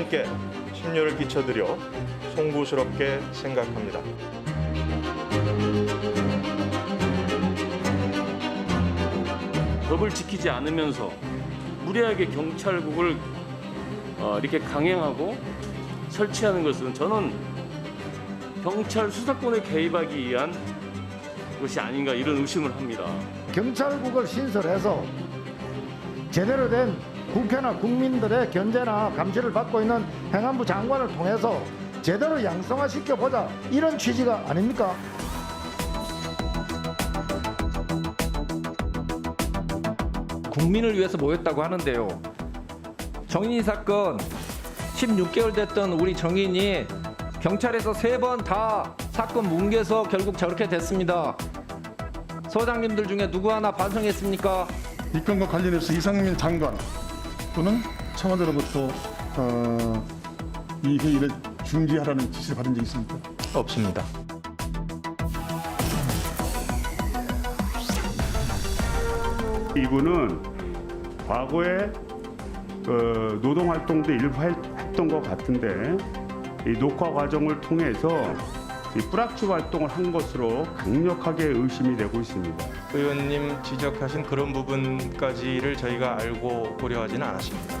함께 심려를 끼쳐드려 송구스럽게 생각합니다. 법을 지키지 않으면서 무리하게 경찰국을 이렇게 강행하고 설치하는 것은 저는 경찰 수사권에 개입하기 위한 것이 아닌가 이런 의심을 합니다. 경찰국을 신설해서 제대로 된 국회나 국민들의 견제나 감시를 받고 있는 행안부 장관을 통해서 제대로 양성화시켜보자, 이런 취지가 아닙니까? 국민을 위해서 모였다고 하는데요. 정인이 사건 16개월 됐던 우리 정인이 경찰에서 3번 다 사건 뭉개서 결국 저렇게 됐습니다. 서장님들 중에 누구 하나 반성했습니까? 이 건과 관련해서 이상민 장관 또는 청와대로부터 이 회의를 중지하라는 지시를 받은 적이 있습니까? 없습니다. 이분은 과거에 노동활동도 일부 했던 것 같은데 이 녹화 과정을 통해서 이 뿌락치 활동을 한 것으로 강력하게 의심이 되고 있습니다. 의원님 지적하신 그런 부분까지를 저희가 알고 고려하지는 않았습니다.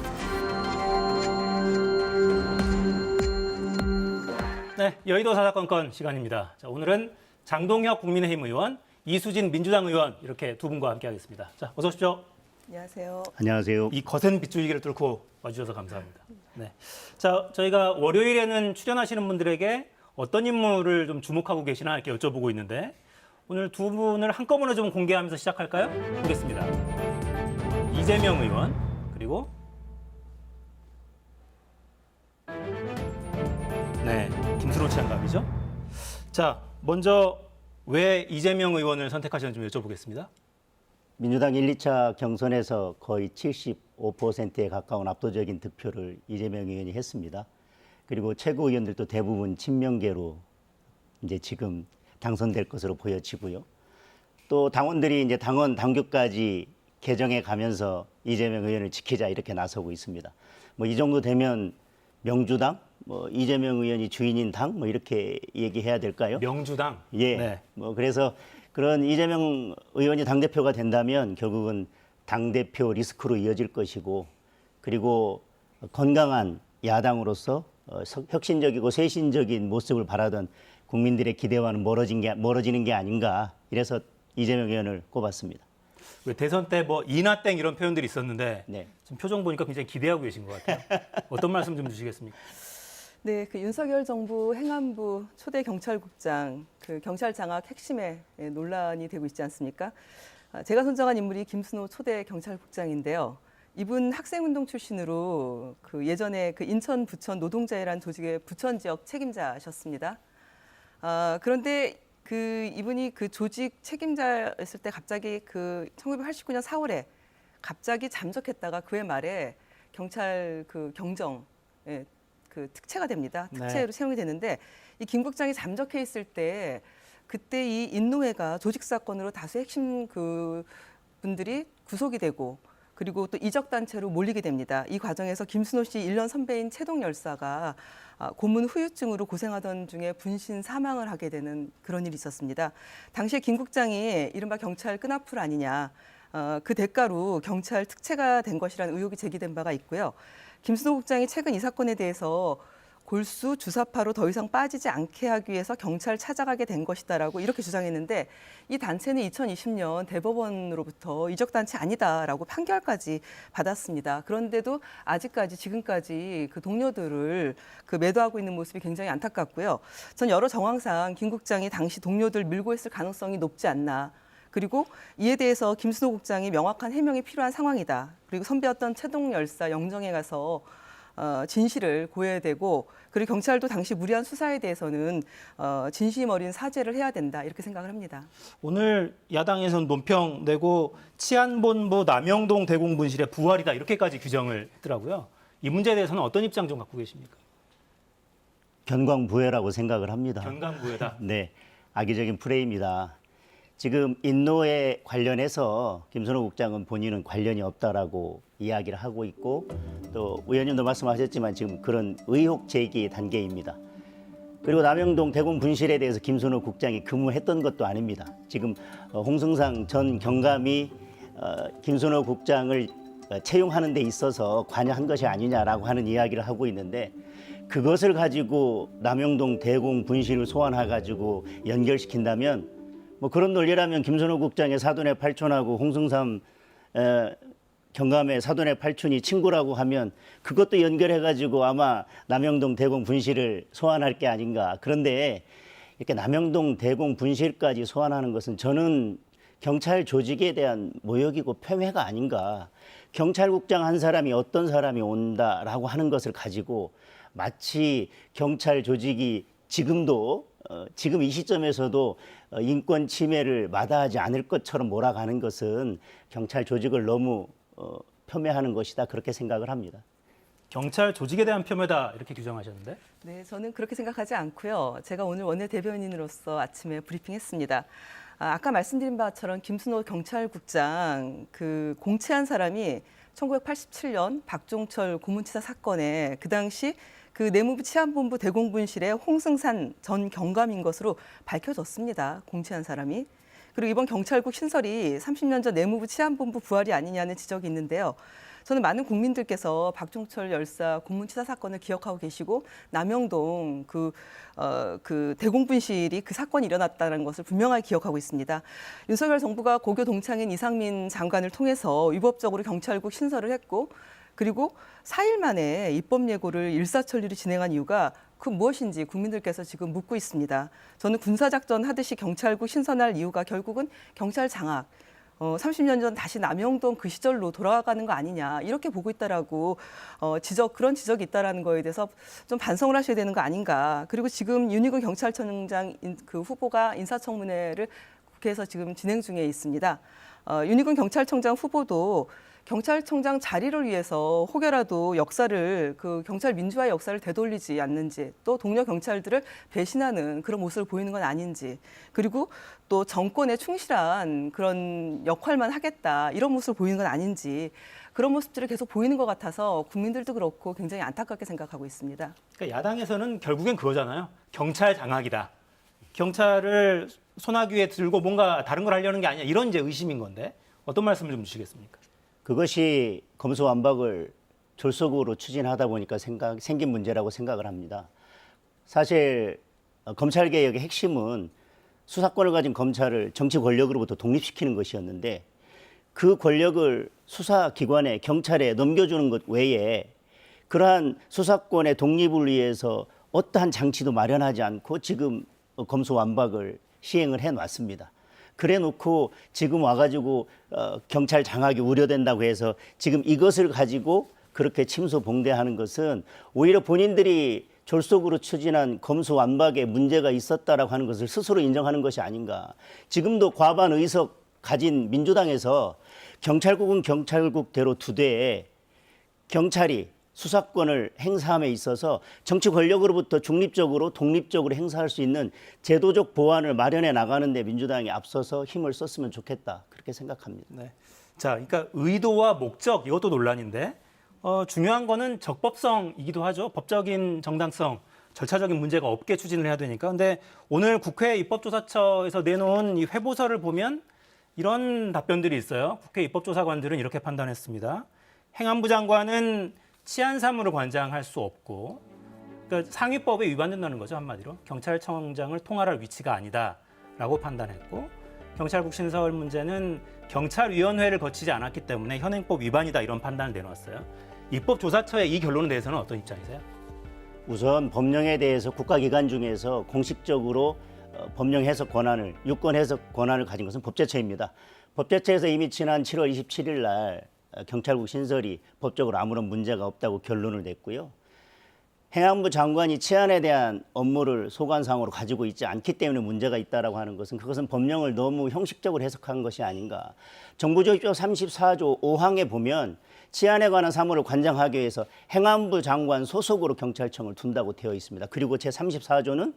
네, 여의도 사사건건 시간입니다. 자, 오늘은 장동혁 국민의힘 의원, 이수진 민주당 의원 이렇게 두 분과 함께하겠습니다. 자, 어서 오십시오. 안녕하세요. 안녕하세요. 이 거센 빗줄기를 뚫고 와주셔서 감사합니다. 네, 자, 저희가 월요일에는 출연하시는 분들에게 어떤 인물을 좀 주목하고 계시나 이렇게 여쭤보고 있는데 오늘 두 분을 한꺼번에 좀 공개하면서 시작할까요? 보겠습니다. 이재명 의원 그리고 네, 김수로 차장감이죠. 자, 먼저 왜 이재명 의원을 선택하셨는지 좀 여쭤보겠습니다. 민주당 1, 2차 경선에서 거의 75%에 가까운 압도적인 득표를 이재명 의원이 했습니다. 그리고 최고위원들도 대부분 친명계로 이제 지금 당선될 것으로 보여지고요. 또 당원들이 이제 당원 당규까지 개정해 가면서 이재명 의원을 지키자 이렇게 나서고 있습니다. 뭐 이 정도 되면 명주당, 뭐 이재명 의원이 주인인 당, 뭐 이렇게 얘기해야 될까요? 명주당. 예. 네. 뭐 그래서 그런 이재명 의원이 당대표가 된다면 결국은 당대표 리스크로 이어질 것이고, 그리고 건강한 야당으로서 혁신적이고 쇄신적인 모습을 바라던 국민들의 기대와는 멀어지는 게 아닌가, 이래서 이재명 의원을 꼽았습니다. 왜 대선 때 뭐 이나땡 이런 표현들이 있었는데 네. 지금 표정 보니까 굉장히 기대하고 계신 것 같아요. 어떤 말씀 좀 주시겠습니까? 네, 그 윤석열 정부 행안부 초대 경찰국장, 그 경찰 장악 핵심에 논란이 되고 있지 않습니까? 제가 선정한 인물이 김순호 초대 경찰국장인데요. 이분 학생운동 출신으로 그 예전에 그 인천 부천 노동자회라는 조직의 부천 지역 책임자셨습니다. 그런데 그 이분이 그 조직 책임자였을 때 갑자기 그 1989년 4월에 갑자기 잠적했다가 그해 말에 경찰 그 경정 그 특채가 됩니다. 특채로 네. 채용이 되는데 이 김 국장이 잠적해 있을 때 그때 이 인노회가 조직 사건으로 다수 핵심 그 분들이 구속이 되고 그리고 또 이적 단체로 몰리게 됩니다. 이 과정에서 김순호 씨 1년 선배인 최동 열사가 고문 후유증으로 고생하던 중에 분신 사망을 하게 되는 그런 일이 있었습니다. 당시에 김 국장이 이른바 경찰 끈앞풀 아니냐, 그 대가로 경찰 특채가 된 것이라는 의혹이 제기된 바가 있고요. 김순호 국장이 최근 이 사건에 대해서 골수 주사파로 더 이상 빠지지 않게 하기 위해서 경찰 찾아가게 된 것이다라고 이렇게 주장했는데 이 단체는 2020년 대법원으로부터 이적단체 아니다라고 판결까지 받았습니다. 그런데도 아직까지 지금까지 그 동료들을 그 매도하고 있는 모습이 굉장히 안타깝고요. 전 여러 정황상 김 국장이 당시 동료들 밀고 있을 가능성이 높지 않나. 그리고 이에 대해서 김순호 국장이 명확한 해명이 필요한 상황이다. 그리고 선배였던 최동 열사 영정에 가서 진실을 고해야 되고 그리고 경찰도 당시 무리한 수사에 대해서는 진심 어린 사죄를 해야 된다 이렇게 생각을 합니다. 오늘 야당에서는 논평 내고 치안본부 남영동 대공분실의 부활이다 이렇게까지 규정을 했더라고요. 이 문제에 대해서는 어떤 입장 좀 갖고 계십니까? 견광부회라고 생각을 합니다. 견강부회다. 네, 악의적인 프레임이다. 지금 인노에 관련해서 김순호 국장은 본인은 관련이 없다라고 이야기를 하고 있고 또 의원님도 말씀하셨지만 지금 그런 의혹 제기 단계입니다. 그리고 남영동 대공 분실에 대해서 김순호 국장이 근무했던 것도 아닙니다. 지금 홍승상 전 경감이 김순호 국장을 채용하는 데 있어서 관여한 것이 아니냐라고 하는 이야기를 하고 있는데 그것을 가지고 남영동 대공 분실을 소환해가지고 연결시킨다면 뭐 그런 논리라면 김순호 국장의 사돈의 팔촌하고 홍승삼 경감의 사돈의 팔촌이 친구라고 하면 그것도 연결해가지고 아마 남영동 대공 분실을 소환할 게 아닌가. 그런데 이렇게 남영동 대공 분실까지 소환하는 것은 저는 경찰 조직에 대한 모욕이고 폄훼가 아닌가. 경찰국장 한 사람이 어떤 사람이 온다라고 하는 것을 가지고 마치 경찰 조직이 지금도 지금 이 시점에서도 인권 침해를 마다하지 않을 것처럼 몰아가는 것은 경찰 조직을 너무 폄훼하는 것이다 그렇게 생각을 합니다. 경찰 조직에 대한 폄훼다 이렇게 규정하셨는데? 네, 저는 그렇게 생각하지 않고요. 제가 오늘 원내대변인으로서 아침에 브리핑했습니다. 아까 말씀드린 바처럼 김순호 경찰국장 그 공채한 사람이 1987년 박종철 고문치사 사건에 그 당시 그 내무부 치안본부 대공분실의 홍승산 전 경감인 것으로 밝혀졌습니다. 공채한 사람이. 그리고 이번 경찰국 신설이 30년 전 내무부 치안본부 부활이 아니냐는 지적이 있는데요. 저는 많은 국민들께서 박종철 열사 고문치사 사건을 기억하고 계시고 남영동 그 대공분실이 그 사건이 일어났다는 것을 분명하게 기억하고 있습니다. 윤석열 정부가 고교 동창인 이상민 장관을 통해서 위법적으로 경찰국 신설을 했고 그리고 4일 만에 입법 예고를 일사천리로 진행한 이유가 그 무엇인지 국민들께서 지금 묻고 있습니다. 저는 군사작전 하듯이 경찰국 신설할 이유가 결국은 경찰 장악, 30년 전 다시 남영동 그 시절로 돌아가는 거 아니냐 이렇게 보고 있다라고 그런 지적이 있다라는 거에 대해서 좀 반성을 하셔야 되는 거 아닌가. 그리고 지금 윤희근 경찰청장 그 후보가 인사청문회를 국회에서 지금 진행 중에 있습니다. 윤희근 경찰청장 후보도 경찰청장 자리를 위해서 혹여라도 역사를 그 경찰 민주화의 역사를 되돌리지 않는지 또 동료 경찰들을 배신하는 그런 모습을 보이는 건 아닌지 그리고 또 정권에 충실한 그런 역할만 하겠다 이런 모습을 보이는 건 아닌지 그런 모습들을 계속 보이는 것 같아서 국민들도 그렇고 굉장히 안타깝게 생각하고 있습니다. 그러니까 야당에서는 결국엔 그거잖아요. 경찰 장악이다. 경찰을 손아귀 위에 들고 뭔가 다른 걸 하려는 게 아니야. 이런 이제 의심인 건데 어떤 말씀을 좀 주시겠습니까? 그것이 검수완박을 졸속으로 추진하다 보니까 생긴 문제라고 생각을 합니다. 사실 검찰개혁의 핵심은 수사권을 가진 검찰을 정치 권력으로부터 독립시키는 것이었는데 그 권력을 수사기관에 경찰에 넘겨주는 것 외에 그러한 수사권의 독립을 위해서 어떠한 장치도 마련하지 않고 지금 검수완박을 시행을 해놨습니다. 그래 놓고 지금 와가지고 경찰 장악이 우려된다고 해서 지금 이것을 가지고 그렇게 침소봉대하는 것은 오히려 본인들이 졸속으로 추진한 검수완박에 문제가 있었다라고 하는 것을 스스로 인정하는 것이 아닌가. 지금도 과반 의석 가진 민주당에서 경찰국은 경찰국대로 두되 경찰이 수사권을 행사함에 있어서 정치 권력으로부터 중립적으로 독립적으로 행사할 수 있는 제도적 보완을 마련해 나가는 데 민주당이 앞서서 힘을 썼으면 좋겠다. 그렇게 생각합니다. 네. 자, 그러니까 의도와 목적 이것도 논란인데 중요한 거는 적법성이기도 하죠. 법적인 정당성, 절차적인 문제가 없게 추진을 해야 되니까. 근데 오늘 국회 입법조사처에서 내놓은 이 회보서를 보면 이런 답변들이 있어요. 국회 입법조사관들은 이렇게 판단했습니다. 행안부 장관은 치안 사무를 관장할 수 없고 그러니까 상위법에 위반된다는 거죠. 한마디로. 경찰청장을 통할할 위치가 아니다라고 판단했고 경찰국 신설 문제는 경찰위원회를 거치지 않았기 때문에 현행법 위반이다 이런 판단을 내놓았어요. 입법조사처의 이 결론에 대해서는 어떤 입장이세요? 우선 법령에 대해서 국가기관 중에서 공식적으로 법령 해석 권한을, 유권 해석 권한을 가진 것은 법제처입니다. 법제처에서 이미 지난 7월 27일 날 경찰국 신설이 법적으로 아무런 문제가 없다고 결론을 냈고요. 행안부 장관이 치안에 대한 업무를 소관상으로 가지고 있지 않기 때문에 문제가 있다라고 하는 것은 그것은 법령을 너무 형식적으로 해석한 것이 아닌가. 정부조직법 34조 5항에 보면 치안에 관한 사무를 관장하기 위해서 행안부 장관 소속으로 경찰청을 둔다고 되어 있습니다. 그리고 제34조는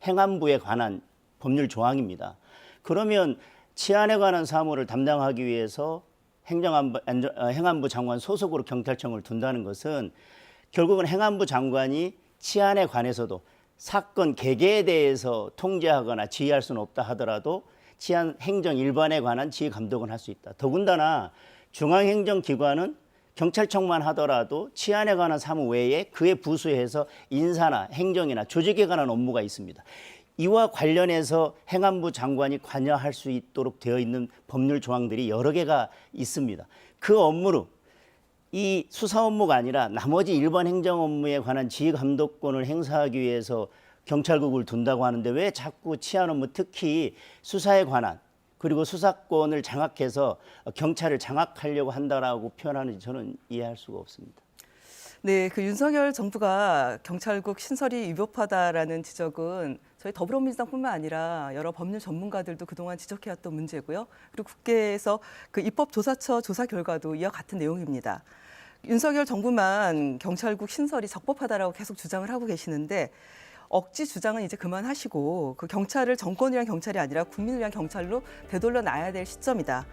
행안부에 관한 법률 조항입니다. 그러면 치안에 관한 사무를 담당하기 위해서 행안부 장관 소속으로 경찰청을 둔다는 것은 결국은 행안부 장관이 치안에 관해서도 사건 개개에 대해서 통제하거나 지휘할 수는 없다 하더라도 치안 행정 일반에 관한 지휘 감독은 할 수 있다. 더군다나 중앙행정기관은 경찰청만 하더라도 치안에 관한 사무 외에 그에 부수해서 인사나 행정이나 조직에 관한 업무가 있습니다. 이와 관련해서 행안부 장관이 관여할 수 있도록 되어 있는 법률 조항들이 여러 개가 있습니다. 그 업무로 이 수사 업무가 아니라 나머지 일반 행정 업무에 관한 지휘 감독권을 행사하기 위해서 경찰국을 둔다고 하는데 왜 자꾸 치안 업무 특히 수사에 관한 그리고 수사권을 장악해서 경찰을 장악하려고 한다라고 표현하는지 저는 이해할 수가 없습니다. 네, 그 윤석열 정부가 경찰국 신설이 위법하다라는 지적은 저희 더불어민주당뿐만 아니라 여러 법률 전문가들도 그동안 지적해왔던 문제고요. 그리고 국회에서 그 입법조사처 조사 결과도 이와 같은 내용입니다. 윤석열 정부만 경찰국 신설이 적법하다라고 계속 주장을 하고 계시는데 억지 주장은 이제 그만하시고 그 경찰을 정권을 위한 경찰이 아니라 국민을 위한 경찰로 되돌려 놔야 될 시점이다.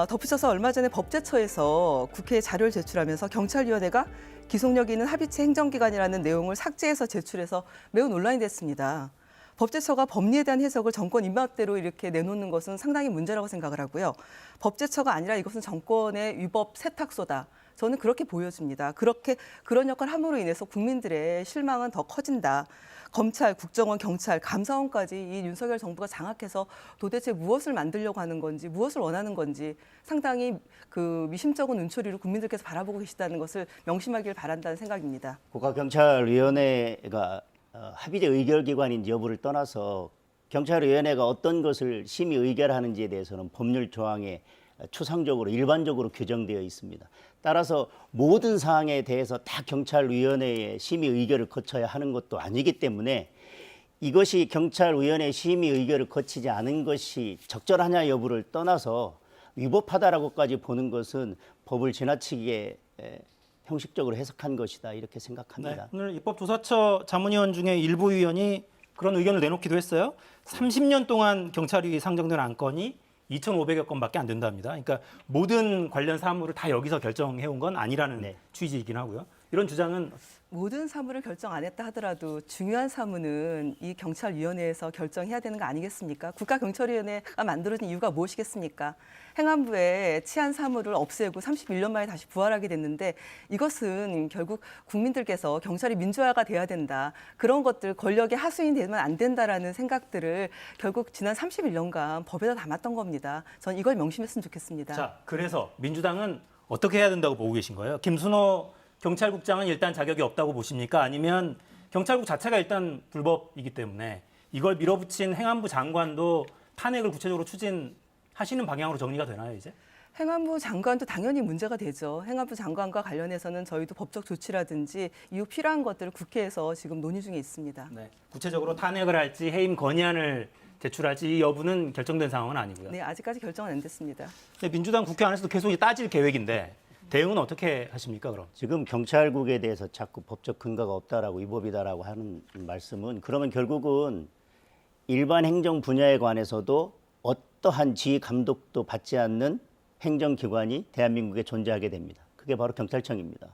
덧붙여서 얼마 전에 법제처에서 국회에 자료를 제출하면서 경찰위원회가 기속력 있는 합의체 행정기관이라는 내용을 삭제해서 제출해서 매우 논란이 됐습니다. 법제처가 법리에 대한 해석을 정권 입맛대로 이렇게 내놓는 것은 상당히 문제라고 생각을 하고요. 법제처가 아니라 이것은 정권의 위법 세탁소다. 저는 그렇게 보여집니다. 그런 역할을 함으로 인해서 국민들의 실망은 더 커진다. 검찰, 국정원, 경찰, 감사원까지 이 윤석열 정부가 장악해서 도대체 무엇을 만들려고 하는 건지, 무엇을 원하는 건지 상당히 그 미심쩍은 눈초리로 국민들께서 바라보고 계시다는 것을 명심하길 바란다는 생각입니다. 국가경찰위원회가 합의제 의결기관인지 여부를 떠나서 경찰위원회가 어떤 것을 심의 의결하는지에 대해서는 법률 조항에 추상적으로 일반적으로 규정되어 있습니다. 따라서 모든 사항에 대해서 다 경찰위원회의 심의 의결을 거쳐야 하는 것도 아니기 때문에 이것이 경찰위원회 심의 의결을 거치지 않은 것이 적절하냐 여부를 떠나서 위법하다라고까지 보는 것은 법을 지나치게 형식적으로 해석한 것이다 이렇게 생각합니다. 네, 오늘 입법조사처 자문위원 중에 일부 위원이 그런 의견을 내놓기도 했어요. 30년 동안 경찰이 상정된 안건이 2,500여 건밖에 안 된답니다. 그러니까 모든 관련 사무를 다 여기서 결정해온 건 아니라는 취지이긴 하고요. 이런 주장은 모든 사무를 결정 안 했다 하더라도 중요한 사무는 이 경찰위원회에서 결정해야 되는 거 아니겠습니까? 국가경찰위원회가 만들어진 이유가 무엇이겠습니까? 행안부의 치안 사무를 없애고 31년 만에 다시 부활하게 됐는데 이것은 결국 국민들께서 경찰이 민주화가 돼야 된다. 그런 것들 권력의 하수인이 되면 안 된다라는 생각들을 결국 지난 31년간 법에다 담았던 겁니다. 전 이걸 명심했으면 좋겠습니다. 자, 그래서 민주당은 어떻게 해야 된다고 보고 계신 거예요? 김순호 경찰국장은 일단 자격이 없다고 보십니까? 아니면 경찰국 자체가 일단 불법이기 때문에 이걸 밀어붙인 행안부 장관도 탄핵을 구체적으로 추진하시는 방향으로 정리가 되나요, 이제? 행안부 장관도 당연히 문제가 되죠. 행안부 장관과 관련해서는 저희도 법적 조치라든지 이후 필요한 것들을 국회에서 지금 논의 중에 있습니다. 네. 구체적으로 탄핵을 할지 해임 건의안을 제출할지 이 여부는 결정된 상황은 아니고요. 네, 아직까지 결정은 안 됐습니다. 근데 민주당 국회 안에서도 계속 따질 계획인데 대응은 어떻게 하십니까, 그럼? 지금 경찰국에 대해서 자꾸 법적 근거가 없다라고 위법이다라고 하는 말씀은 그러면 결국은 일반 행정 분야에 관해서도 어떠한 지휘 감독도 받지 않는 행정기관이 대한민국에 존재하게 됩니다. 그게 바로 경찰청입니다.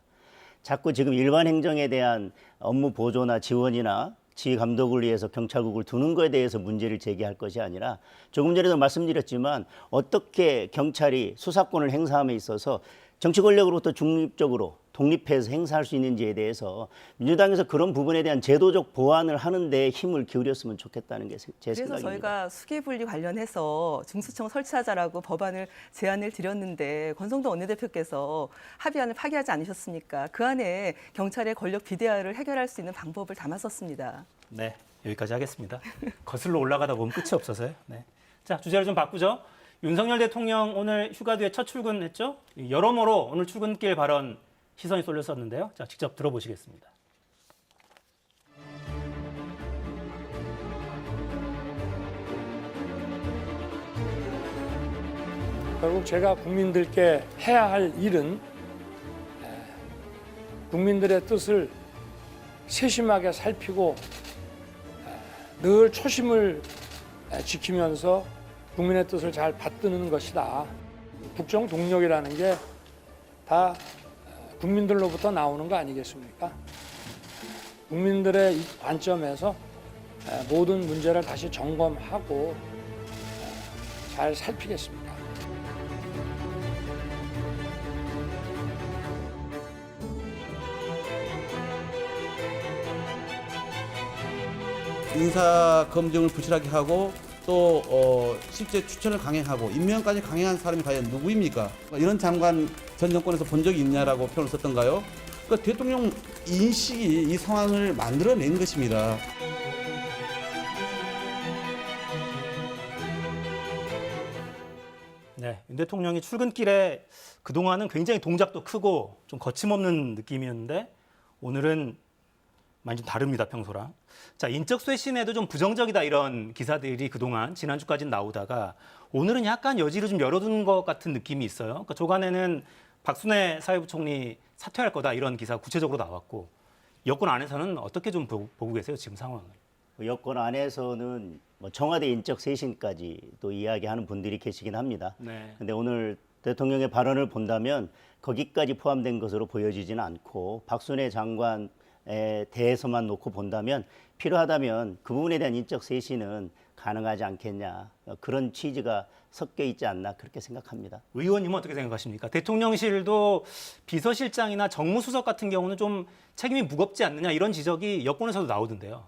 자꾸 지금 일반 행정에 대한 업무 보조나 지원이나 지휘 감독을 위해서 경찰국을 두는 것에 대해서 문제를 제기할 것이 아니라 조금 전에도 말씀드렸지만 어떻게 경찰이 수사권을 행사함에 있어서 정치 권력으로부터 중립적으로 독립해서 행사할 수 있는지에 대해서 민주당에서 그런 부분에 대한 제도적 보완을 하는데 힘을 기울였으면 좋겠다는 게 제 생각입니다. 그래서 저희가 수기분리 관련해서 중수청 설치하자라고 법안을 제안을 드렸는데 권성동 원내대표께서 합의안을 파기하지 않으셨습니까? 그 안에 경찰의 권력 비대화를 해결할 수 있는 방법을 담았었습니다. 네, 여기까지 하겠습니다. 거슬러 올라가다 보면 끝이 없어서요. 네. 자, 주제를 좀 바꾸죠. 윤석열 대통령 오늘 휴가 뒤에 첫 출근했죠. 여러모로 오늘 출근길 발언 시선이 쏠렸었는데요. 자, 직접 들어보시겠습니다. 결국 제가 국민들께 해야 할 일은 국민들의 뜻을 세심하게 살피고 늘 초심을 지키면서 국민의 뜻을 잘 받드는 것이다. 국정 동력이라는 게 다 국민들로부터 나오는 거 아니겠습니까? 국민들의 이 관점에서 모든 문제를 다시 점검하고 잘 살피겠습니다. 인사 검증을 부실하게 하고 또 실제 추천을 강행하고 임명까지 강행한 사람이 과연 누구입니까? 이런 장관 전 정권에서 본 적이 있냐라고 표현을 썼던가요? 그러니까 대통령 인식이 이 상황을 만들어낸 것입니다. 네, 윤 대통령이 출근길에 그동안은 굉장히 동작도 크고 좀 거침없는 느낌이었는데 오늘은 많이 좀 다릅니다, 평소랑. 자, 인적 쇄신에도 좀 부정적이다 이런 기사들이 그동안 지난주까지는 나오다가 오늘은 약간 여지를 좀 열어둔 것 같은 느낌이 있어요. 그러니까 조간에는 박순애 사회부총리 사퇴할 거다 이런 기사 구체적으로 나왔고 여권 안에서는 어떻게 좀 보고 계세요, 지금 상황을? 여권 안에서는 뭐 청와대 인적 쇄신까지 또 이야기하는 분들이 계시긴 합니다. 네. 근데 오늘 대통령의 발언을 본다면 거기까지 포함된 것으로 보여지지는 않고 박순애 장관에 대해서만 놓고 본다면 필요하다면 그 부분에 대한 인적 쇄신은 가능하지 않겠냐, 그런 취지가 섞여 있지 않나 그렇게 생각합니다. 의원님은 어떻게 생각하십니까? 대통령실도 비서실장이나 정무수석 같은 경우는 좀 책임이 무겁지 않느냐 이런 지적이 여권에서도 나오던데요.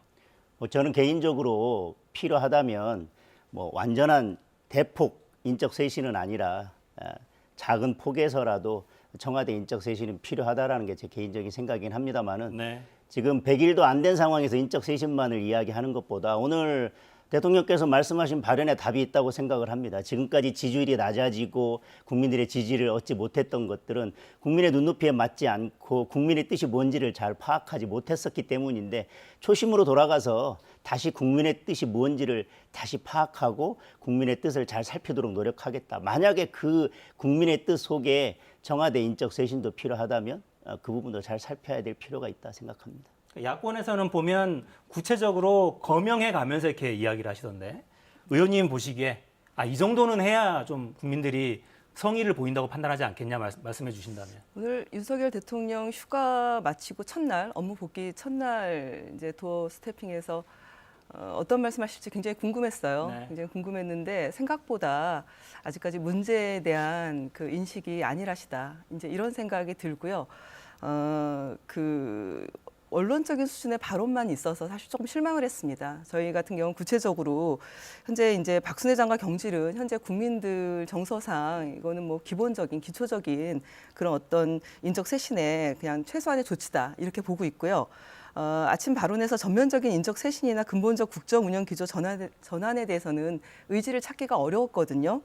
저는 개인적으로 필요하다면 뭐 완전한 대폭 인적 쇄신은 아니라 작은 폭에서라도 청와대 인적 쇄신은 필요하다라는 게 제 개인적인 생각이긴 합니다만은 네. 지금 100일도 안 된 상황에서 인적 쇄신만을 이야기하는 것보다 오늘 대통령께서 말씀하신 발언에 답이 있다고 생각을 합니다. 지금까지 지지율이 낮아지고 국민들의 지지를 얻지 못했던 것들은 국민의 눈높이에 맞지 않고 국민의 뜻이 뭔지를 잘 파악하지 못했었기 때문인데 초심으로 돌아가서 다시 국민의 뜻이 뭔지를 다시 파악하고 국민의 뜻을 잘 살피도록 노력하겠다. 만약에 그 국민의 뜻 속에 청와대 인적 쇄신도 필요하다면 그 부분도 잘 살펴야 될 필요가 있다 생각합니다. 야권에서는 보면 구체적으로 거명해 가면서 이렇게 이야기를 하시던데 의원님 보시기에 이 정도는 해야 좀 국민들이 성의를 보인다고 판단하지 않겠냐 말씀해 주신다면. 오늘 윤석열 대통령 휴가 마치고 첫날 업무 복귀 첫날 이제 도어 스태핑에서 어떤 말씀하실지 굉장히 궁금했어요. 네. 굉장히 궁금했는데 생각보다 아직까지 문제에 대한 그 인식이 안일하시다. 이제 이런 생각이 들고요. 언론적인 수준의 발언만 있어서 사실 조금 실망을 했습니다. 저희 같은 경우는 구체적으로 현재 이제 박순애 장관 경질은 현재 국민들 정서상 이거는 뭐 기본적인 기초적인 그런 어떤 인적 쇄신의 그냥 최소한의 조치다 이렇게 보고 있고요. 아침 발언에서 전면적인 인적 쇄신이나 근본적 국정 운영 기조 전환에 대해서는 의지를 찾기가 어려웠거든요.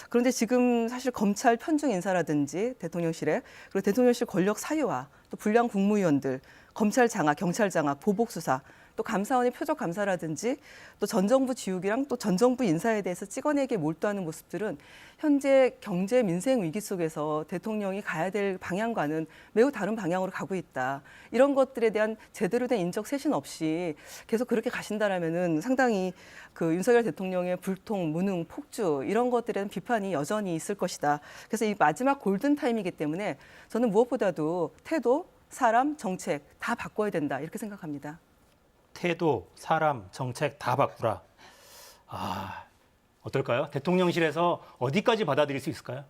그런데 지금 사실 검찰 편중 인사라든지 대통령실에 그리고 대통령실 권력 사유화 또 불량 국무위원들 검찰 장악, 경찰 장악, 보복 수사, 또 감사원의 표적 감사라든지 또 전 정부 지우기랑 또 전 정부 인사에 대해서 찍어내기에 몰두하는 모습들은 현재 경제 민생 위기 속에서 대통령이 가야 될 방향과는 매우 다른 방향으로 가고 있다. 이런 것들에 대한 제대로 된 인적 쇄신 없이 계속 그렇게 가신다라면은 상당히 그 윤석열 대통령의 불통, 무능, 폭주 이런 것들에 대한 비판이 여전히 있을 것이다. 그래서 이 마지막 골든 타임이기 때문에 저는 무엇보다도 태도, 사람, 정책 다 바꿔야 된다 이렇게 생각합니다. 태도, 사람, 정책 다 바꾸라. 어떨까요? 대통령실에서 어디까지 받아들일 수 있을까요?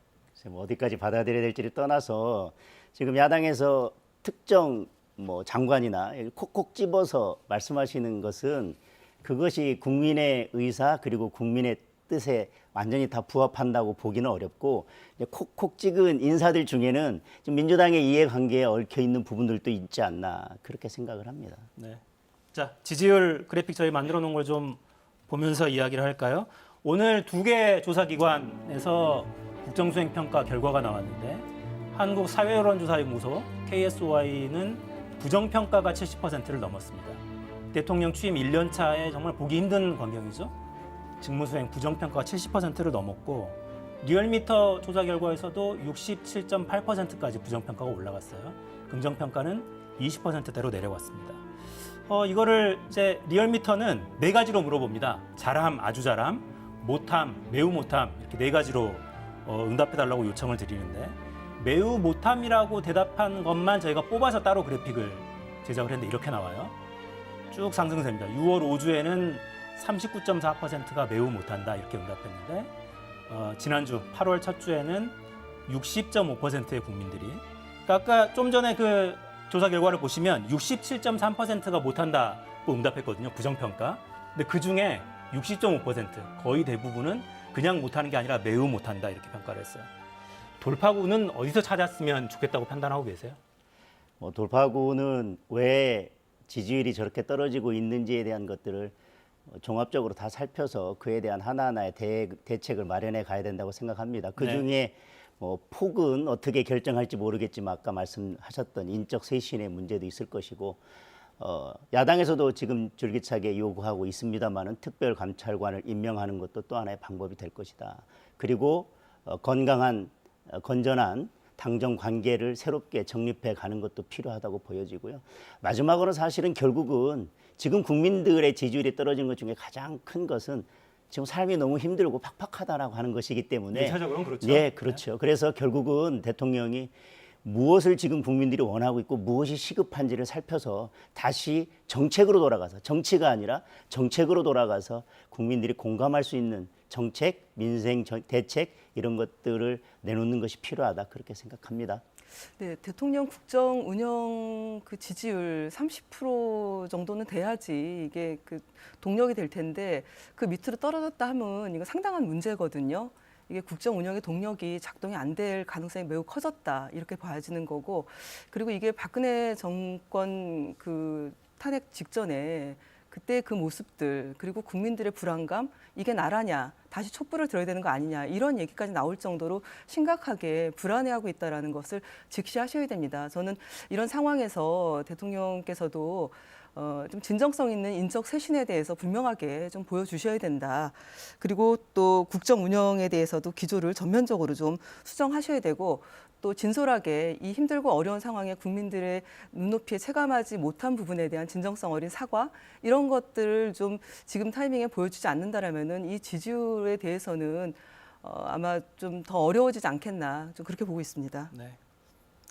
뭐 어디까지 받아들여야 될지를 떠나서 지금 야당에서 특정 뭐 장관이나 콕콕 집어서 말씀하시는 것은 그것이 국민의 의사 그리고 국민의 뜻에 완전히 다 부합한다고 보기는 어렵고 콕콕 찍은 인사들 중에는 좀 민주당의 이해관계에 얽혀 있는 부분들도 있지 않나 그렇게 생각을 합니다. 네. 자, 지지율 그래픽 저희 만들어 놓은 걸 좀 보면서 이야기를 할까요? 오늘 2개 조사기관에서 국정수행평가 결과가 나왔는데 한국사회여론조사연구소 KSOI는 부정평가가 70%를 넘었습니다. 대통령 취임 1년 차에 정말 보기 힘든 광경이죠. 직무수행 부정평가가 70%를 넘었고 리얼미터 조사 결과에서도 67.8%까지 부정평가가 올라갔어요. 긍정평가는 20%대로 내려왔습니다. 이거를 이제 리얼미터는 4가지로 물어봅니다. 잘함, 아주 잘함, 못함, 매우 못함 이렇게 네 가지로 응답해달라고 요청을 드리는데 매우 못함이라고 대답한 것만 저희가 뽑아서 따로 그래픽을 제작을 했는데 이렇게 나와요. 쭉 상승세입니다. 6월 5주에는 39.4%가 매우 못한다 이렇게 응답했는데 지난주 8월 첫 주에는 60.5%의 국민들이 그러니까 아까 좀 전에 그 조사 결과를 보시면 67.3%가 못한다고 응답했거든요. 부정평가. 근데 그중에 60.5% 거의 대부분은 그냥 못하는 게 아니라 매우 못한다 이렇게 평가를 했어요. 돌파구는 어디서 찾았으면 좋겠다고 판단하고 계세요? 돌파구는 왜 지지율이 저렇게 떨어지고 있는지에 대한 것들을 종합적으로 다 살펴서 그에 대한 하나하나의 대책을 마련해 가야 된다고 생각합니다. 그중에 폭은 어떻게 결정할지 모르겠지만 아까 말씀하셨던 인적 쇄신의 문제도 있을 것이고 야당에서도 지금 줄기차게 요구하고 있습니다만은 특별감찰관을 임명하는 것도 또 하나의 방법이 될 것이다. 그리고 건강한 건전한 당정 관계를 새롭게 정립해 가는 것도 필요하다고 보여지고요. 마지막으로 사실은 결국은 지금 국민들의 지지율이 떨어진 것 중에 가장 큰 것은 지금 삶이 너무 힘들고 팍팍하다라고 하는 것이기 때문에 1차적으로는 그렇죠. 예, 그렇죠. 그래서 결국은 대통령이 무엇을 지금 국민들이 원하고 있고 무엇이 시급한지를 살펴서 다시 정책으로 돌아가서 정치가 아니라 정책으로 돌아가서 국민들이 공감할 수 있는 정책, 민생 대책 이런 것들을 내놓는 것이 필요하다 그렇게 생각합니다. 네, 대통령 국정 운영 그 지지율 30% 정도는 돼야지 이게 그 동력이 될 텐데 그 밑으로 떨어졌다 하면 이거 상당한 문제거든요. 이게 국정 운영의 동력이 작동이 안 될 가능성이 매우 커졌다 이렇게 봐지는 거고 그리고 이게 박근혜 정권 그 탄핵 직전에 그때 그 모습들 그리고 국민들의 불안감 이게 나라냐 다시 촛불을 들어야 되는 거 아니냐 이런 얘기까지 나올 정도로 심각하게 불안해하고 있다는 것을 직시하셔야 됩니다. 저는 이런 상황에서 대통령께서도 좀 진정성 있는 인적 쇄신에 대해서 분명하게 좀 보여주셔야 된다. 그리고 또 국정 운영에 대해서도 기조를 전면적으로 좀 수정하셔야 되고 또 진솔하게 이 힘들고 어려운 상황에 국민들의 눈높이에 체감하지 못한 부분에 대한 진정성 어린 사과 이런 것들을 좀 지금 타이밍에 보여주지 않는다라면은 이 지지율에 대해서는 아마 좀 더 어려워지지 않겠나 좀 그렇게 보고 있습니다. 네.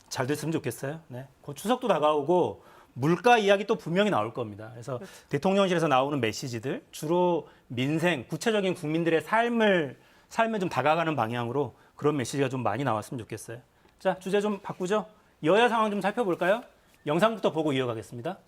잘 됐으면 좋겠어요. 네. 곧 추석도 다가오고 물가 이야기 또 분명히 나올 겁니다. 그래서 그렇죠. 대통령실에서 나오는 메시지들 주로 민생, 구체적인 국민들의 삶에 좀 다가가는 방향으로 그런 메시지가 좀 많이 나왔으면 좋겠어요. 자, 주제 좀 바꾸죠. 여야 상황 좀 살펴볼까요? 영상부터 보고 이어가겠습니다.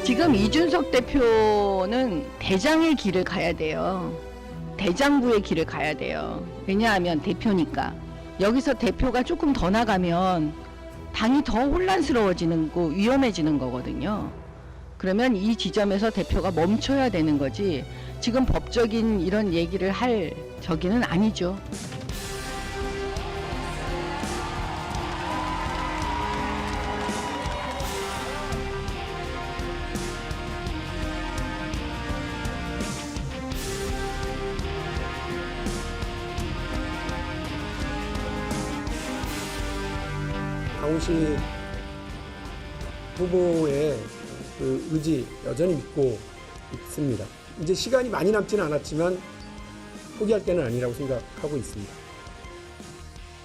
지금 이준석 대표는 대장의 길을 가야 돼요. 대장부의 길을 가야 돼요. 왜냐하면 대표니까. 여기서 대표가 조금 더 나가면 당이 더 혼란스러워지는 거, 위험해지는 거거든요. 그러면 이 지점에서 대표가 멈춰야 되는 거지 지금 법적인 이런 얘기를 할 저기는 아니죠. 강훈식 후보의 그 의지 여전히 믿고 있습니다. 이제 시간이 많이 남지는 않았지만 포기할 때는 아니라고 생각하고 있습니다.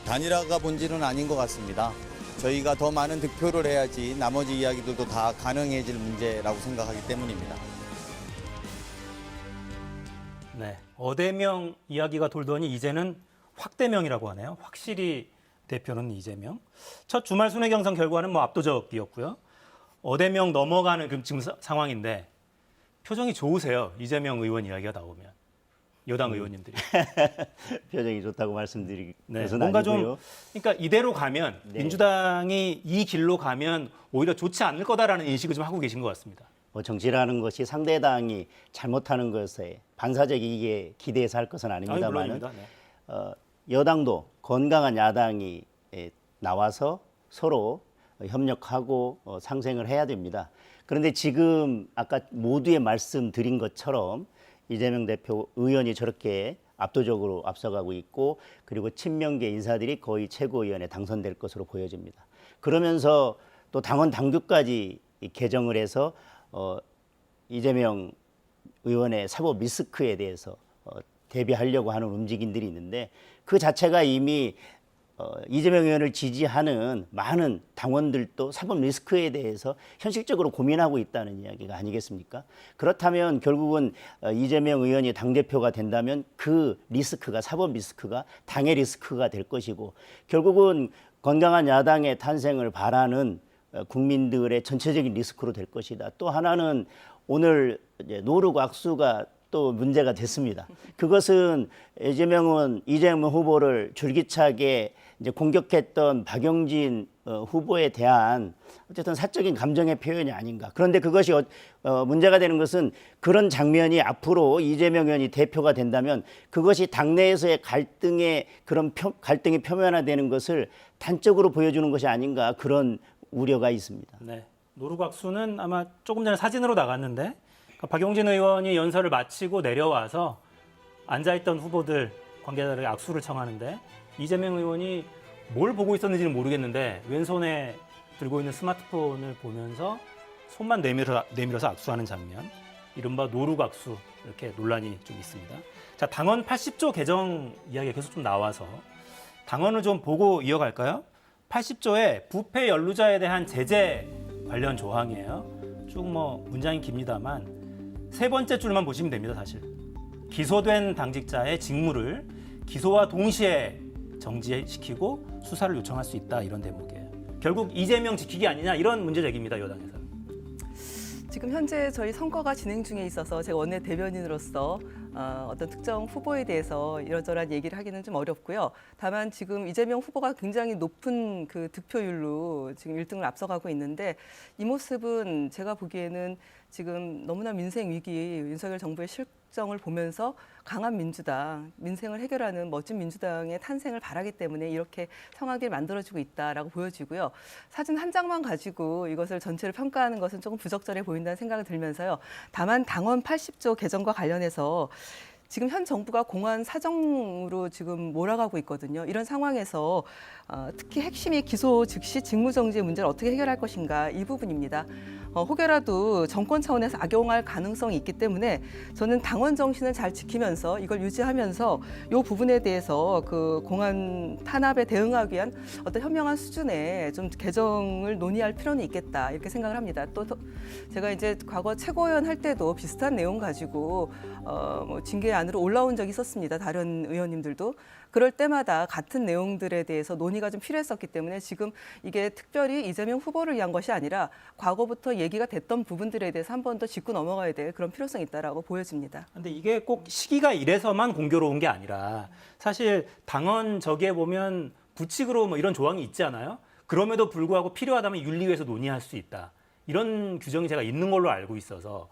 단일화가 본질은 아닌 것 같습니다. 저희가 더 많은 득표를 해야지 나머지 이야기들도 다 가능해질 문제라고 생각하기 때문입니다. 네, 어대명 이야기가 돌더니 이제는 확대명이라고 하네요. 확실히 대표는 이재명. 첫 주말 순회 경선 결과는 뭐 압도적이었고요. 어대명 넘어가는 지금 상황인데 표정이 좋으세요. 이재명 의원 이야기가 나오면. 여당 의원님들이. 표정이 좋다고 말씀드릴 네, 것은 뭔가 아니고요. 좀 그러니까 이대로 가면 네. 민주당이 이 길로 가면 오히려 좋지 않을 거다라는 인식을 좀 하고 계신 것 같습니다. 정치라는 것이 상대당이 잘못하는 것에 반사적이게 기대해서 할 것은 아닙니다만 물론입니다. 네. 여당도 건강한 야당이 나와서 서로 협력하고 상생을 해야 됩니다. 그런데 지금 아까 모두의 말씀드린 것처럼 이재명 대표 의원이 저렇게 압도적으로 앞서가고 있고 그리고 친명계 인사들이 거의 최고위원에 당선될 것으로 보여집니다. 그러면서 또 당원 당규까지 개정을 해서 이재명 의원의 사법 리스크에 대해서 대비하려고 하는 움직임들이 있는데 그 자체가 이미 이재명 의원을 지지하는 많은 당원들도 사법 리스크에 대해서 현실적으로 고민하고 있다는 이야기가 아니겠습니까? 그렇다면 결국은 이재명 의원이 당대표가 된다면 그 리스크가 사법 리스크가 당의 리스크가 될 것이고 결국은 건강한 야당의 탄생을 바라는 국민들의 전체적인 리스크로 될 것이다. 또 하나는 오늘 노룩 악수가 또 문제가 됐습니다. 그것은 이재명 후보를 줄기차게 이제 공격했던 박용진 후보에 대한 어쨌든 사적인 감정의 표현이 아닌가. 그런데 그것이 문제가 되는 것은 그런 장면이 앞으로 이재명 의원이 대표가 된다면 그것이 당내에서의 갈등이 표면화되는 것을 단적으로 보여주는 것이 아닌가 그런 우려가 있습니다. 네. 노루각수는 아마 조금 전에 사진으로 나갔는데 박용진 의원이 연설을 마치고 내려와서 앉아있던 후보들 관계자들에게 악수를 청하는데 이재명 의원이 뭘 보고 있었는지는 모르겠는데 왼손에 들고 있는 스마트폰을 보면서 손만 내밀어서 악수하는 장면, 이른바 노루각수, 이렇게 논란이 좀 있습니다. 자, 당헌 80조 개정 이야기가 계속 좀 나와서 당헌을 좀 보고 이어갈까요? 80조에 부패 연루자에 대한 제재 관련 조항이에요. 쭉 문장이 깁니다만 세 번째 줄만 보시면 됩니다. 사실 기소된 당직자의 직무를 기소와 동시에 정지시키고 수사를 요청할 수 있다, 이런 대목이에요. 결국 이재명 지키기 아니냐, 이런 문제 제기입니다. 여당에서. 지금 현재 저희 선거가 진행 중에 있어서 제가 원내 대변인으로서 어떤 특정 후보에 대해서 이런저런 얘기를 하기는 좀 어렵고요. 다만 지금 이재명 후보가 굉장히 높은 그 득표율로 지금 1등을 앞서가고 있는데 이 모습은 제가 보기에는 지금 너무나 민생 위기, 윤석열 정부의 실정을 보면서 강한 민주당, 민생을 해결하는 멋진 민주당의 탄생을 바라기 때문에 이렇게 상황을 만들어지고 있다라고 보여지고요. 사진 한 장만 가지고 이것을 전체를 평가하는 것은 조금 부적절해 보인다는 생각이 들면서요. 다만 당헌 80조 개정과 관련해서 지금 현 정부가 공안 사정으로 지금 몰아가고 있거든요. 이런 상황에서 특히 핵심이 기소 즉시 직무정지의 문제를 어떻게 해결할 것인가, 이 부분입니다. 혹여라도 정권 차원에서 악용할 가능성이 있기 때문에 저는 당원 정신을 잘 지키면서 이걸 유지하면서 이 부분에 대해서 그 공안 탄압에 대응하기 위한 어떤 현명한 수준의 좀 개정을 논의할 필요는 있겠다, 이렇게 생각을 합니다. 또 제가 이제 과거 최고위원 할 때도 비슷한 내용 가지고 징계안으로 올라온 적이 있었습니다. 다른 의원님들도. 그럴 때마다 같은 내용들에 대해서 논의가 좀 필요했었기 때문에 지금 이게 특별히 이재명 후보를 위한 것이 아니라 과거부터 얘기가 됐던 부분들에 대해서 한 번 더 짚고 넘어가야 될 그런 필요성이 있다라고 보여집니다. 근데 이게 꼭 시기가 이래서만 공교로운 게 아니라 사실 당헌 저기에 보면 부칙으로 이런 조항이 있지 않아요? 그럼에도 불구하고 필요하다면 윤리위에서 논의할 수 있다, 이런 규정이 제가 있는 걸로 알고 있어서,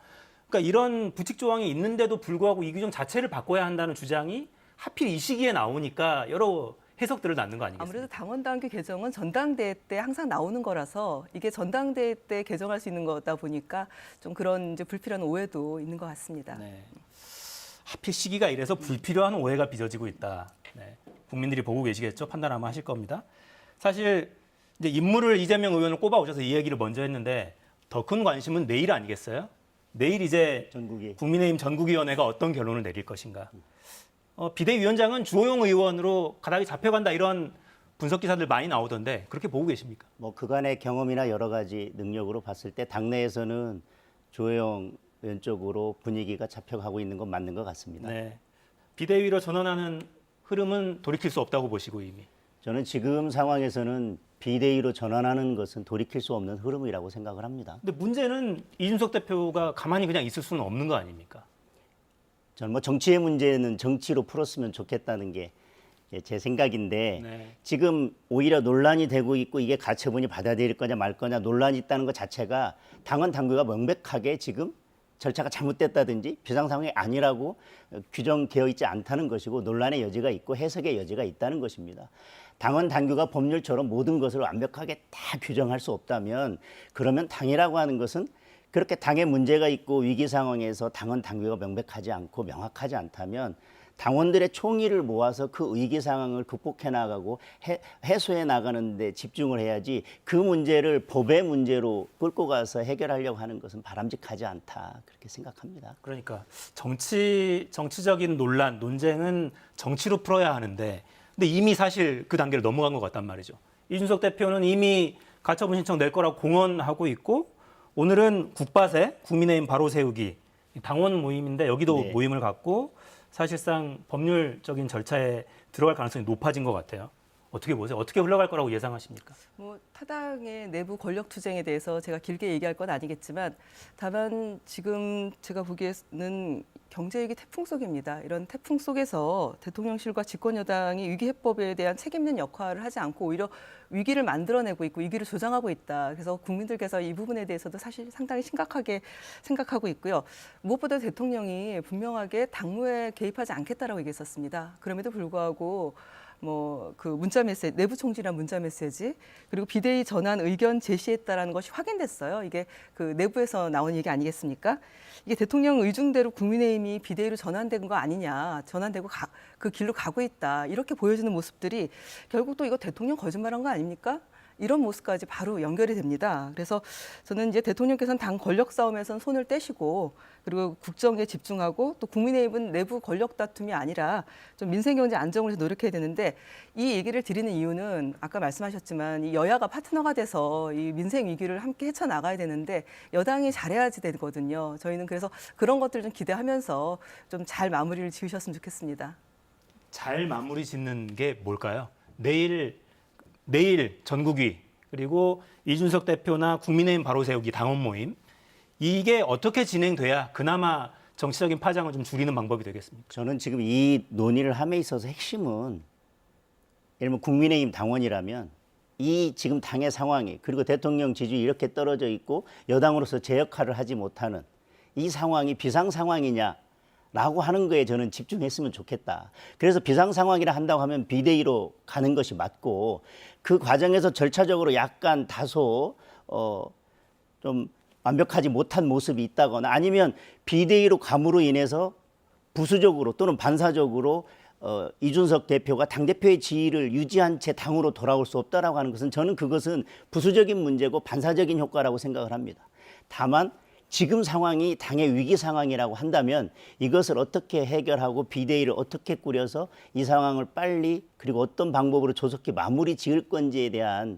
그러니까 이런 부칙 조항이 있는데도 불구하고 이 규정 자체를 바꿔야 한다는 주장이 하필 이 시기에 나오니까 여러 해석들을 낳는 거 아니겠습니까? 아무래도 당원 당규 개정은 전당대회 때 항상 나오는 거라서 이게 전당대회 때 개정할 수 있는 거다 보니까 좀 그런 이제 불필요한 오해도 있는 것 같습니다. 네. 하필 시기가 이래서 불필요한 오해가 빚어지고 있다. 네. 국민들이 보고 계시겠죠? 판단 아마 하실 겁니다. 사실 이제 인물을 이재명 의원을 꼽아 오셔서 이 얘기를 먼저 했는데 더 큰 관심은 내일 아니겠어요? 내일 이제 국민의힘 전국위원회가 어떤 결론을 내릴 것인가. 비대위원장은 주호영 의원으로 가닥이 잡혀간다, 이런 분석 기사들 많이 나오던데 그렇게 보고 계십니까? 그간의 경험이나 여러 가지 능력으로 봤을 때 당내에서는 주호영 의원 쪽으로 분위기가 잡혀가고 있는 건 맞는 것 같습니다. 네. 비대위로 전환하는 흐름은 돌이킬 수 없다고 보시고 이미. 저는 지금 상황에서는 비대위로 전환하는 것은 돌이킬 수 없는 흐름이라고 생각을 합니다. 근데 문제는 이준석 대표가 가만히 그냥 있을 수는 없는 거 아닙니까? 저는 뭐 정치의 문제는 정치로 풀었으면 좋겠다는 게 제 생각인데 네. 지금 오히려 논란이 되고 있고 이게 가처분이 받아들일 거냐 말 거냐 논란이 있다는 것 자체가 당원 당규가 명백하게 지금 절차가 잘못됐다든지 비상 상황이 아니라고 규정되어 있지 않다는 것이고 논란의 여지가 있고 해석의 여지가 있다는 것입니다. 당원 당규가 법률처럼 모든 것을 완벽하게 다 규정할 수 없다면 그러면 당이라고 하는 것은 그렇게 당에 문제가 있고 위기 상황에서 당원 당규가 명백하지 않고 명확하지 않다면 당원들의 총의를 모아서 그 위기 상황을 극복해 나가고 해소해 나가는 데 집중을 해야지 그 문제를 법의 문제로 끌고 가서 해결하려고 하는 것은 바람직하지 않다 그렇게 생각합니다. 그러니까 정치적인 논란, 논쟁은 정치로 풀어야 하는데 근데 이미 사실 그 단계를 넘어간 것 같단 말이죠. 이준석 대표는 이미 가처분 신청 낼 거라고 공언하고 있고 오늘은 국바세, 국민의힘 바로 세우기 당원 모임인데 여기도 네. 모임을 갖고 사실상 법률적인 절차에 들어갈 가능성이 높아진 것 같아요. 어떻게 보세요? 어떻게 흘러갈 거라고 예상하십니까? 뭐 타당의 내부 권력 투쟁에 대해서 제가 길게 얘기할 건 아니겠지만 다만 지금 제가 보기에는 경제위기 태풍 속입니다. 이런 태풍 속에서 대통령실과 집권여당이 위기 해법에 대한 책임 있는 역할을 하지 않고 오히려 위기를 만들어내고 있고 위기를 조장하고 있다. 그래서 국민들께서 이 부분에 대해서도 사실 상당히 심각하게 생각하고 있고요. 무엇보다 대통령이 분명하게 당무에 개입하지 않겠다라고 얘기했었습니다. 그럼에도 불구하고 뭐 그 문자 메시지, 내부 총질한 문자 메시지 그리고 비대위 전환 의견 제시했다라는 것이 확인됐어요. 이게 그 내부에서 나온 얘기 아니겠습니까? 이게 대통령 의중대로 국민의힘이 비대위로 전환된 거 아니냐, 전환되고 그 길로 가고 있다 이렇게 보여지는 모습들이 결국 또 이거 대통령 거짓말한 거 아닙니까? 이런 모습까지 바로 연결이 됩니다. 그래서 저는 이제 대통령께서는 당 권력 싸움에선 손을 떼시고 그리고 국정에 집중하고 또 국민의힘은 내부 권력 다툼이 아니라 좀 민생 경제 안정을 노력해야 되는데 이 얘기를 드리는 이유는 아까 말씀하셨지만 이 여야가 파트너가 돼서 이 민생 위기를 함께 헤쳐나가야 되는데 여당이 잘해야지 되거든요. 저희는 그래서 그런 것들 좀 기대하면서 좀 잘 마무리를 지으셨으면 좋겠습니다. 잘 마무리 짓는 게 뭘까요? 내일 전국위 그리고 이준석 대표나 국민의힘 바로 세우기 당원 모임 이게 어떻게 진행돼야 그나마 정치적인 파장을 좀 줄이는 방법이 되겠습니까? 저는 지금 이 논의를 함에 있어서 핵심은 예를 들면 국민의힘 당원이라면 이 지금 당의 상황이 그리고 대통령 지지율이 이렇게 떨어져 있고 여당으로서 제 역할을 하지 못하는 이 상황이 비상 상황이냐 라고 하는 거에 저는 집중했으면 좋겠다. 그래서 비상 상황이라 한다고 하면 비대위로 가는 것이 맞고 그 과정에서 절차적으로 약간 다소 좀 완벽하지 못한 모습이 있다거나 아니면 비대위로 감으로 인해서 부수적으로 또는 반사적으로 이준석 대표가 당대표의 지위를 유지한 채 당으로 돌아올 수 없다라고 하는 것은 저는 그것은 부수적인 문제고 반사적인 효과라고 생각을 합니다. 다만 지금 상황이 당의 위기 상황이라고 한다면 이것을 어떻게 해결하고 비대위를 어떻게 꾸려서 이 상황을 빨리 그리고 어떤 방법으로 조속히 마무리 지을 건지에 대한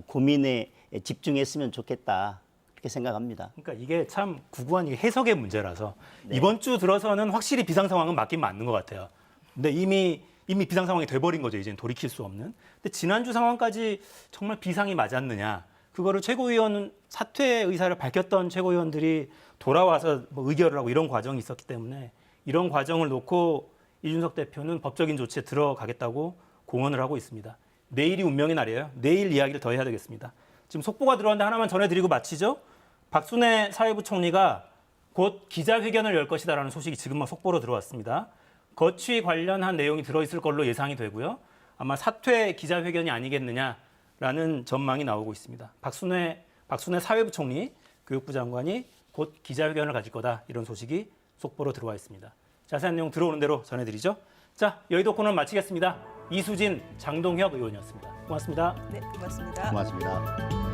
고민에 집중했으면 좋겠다 그렇게 생각합니다. 그러니까 이게 참 구구한 해석의 문제라서 네. 이번 주 들어서는 확실히 비상 상황은 맞긴 맞는 것 같아요. 근데 이미 비상 상황이 돼버린 거죠. 이제는 돌이킬 수 없는. 근데 지난주 상황까지 정말 비상이 맞았느냐? 그거를 최고위원 사퇴 의사를 밝혔던 최고위원들이 돌아와서 뭐 의결을 하고 이런 과정이 있었기 때문에 이런 과정을 놓고 이준석 대표는 법적인 조치에 들어가겠다고 공언을 하고 있습니다. 내일이 운명의 날이에요. 내일 이야기를 더 해야 되겠습니다. 지금 속보가 들어왔는데 하나만 전해드리고 마치죠. 박순애 사회부 총리가 곧 기자회견을 열 것이다라는 소식이 지금 막 속보로 들어왔습니다. 거취 관련한 내용이 들어있을 걸로 예상이 되고요. 아마 사퇴 기자회견이 아니겠느냐라는 전망이 나오고 있습니다. 박순애 사회부 총리, 교육부 장관이 곧 기자회견을 가질 거다 이런 소식이 속보로 들어와 있습니다. 자세한 내용 들어오는 대로 전해드리죠. 자, 여의도 코너 마치겠습니다. 이수진, 장동혁 의원이었습니다. 고맙습니다. 네, 고맙습니다. 고맙습니다.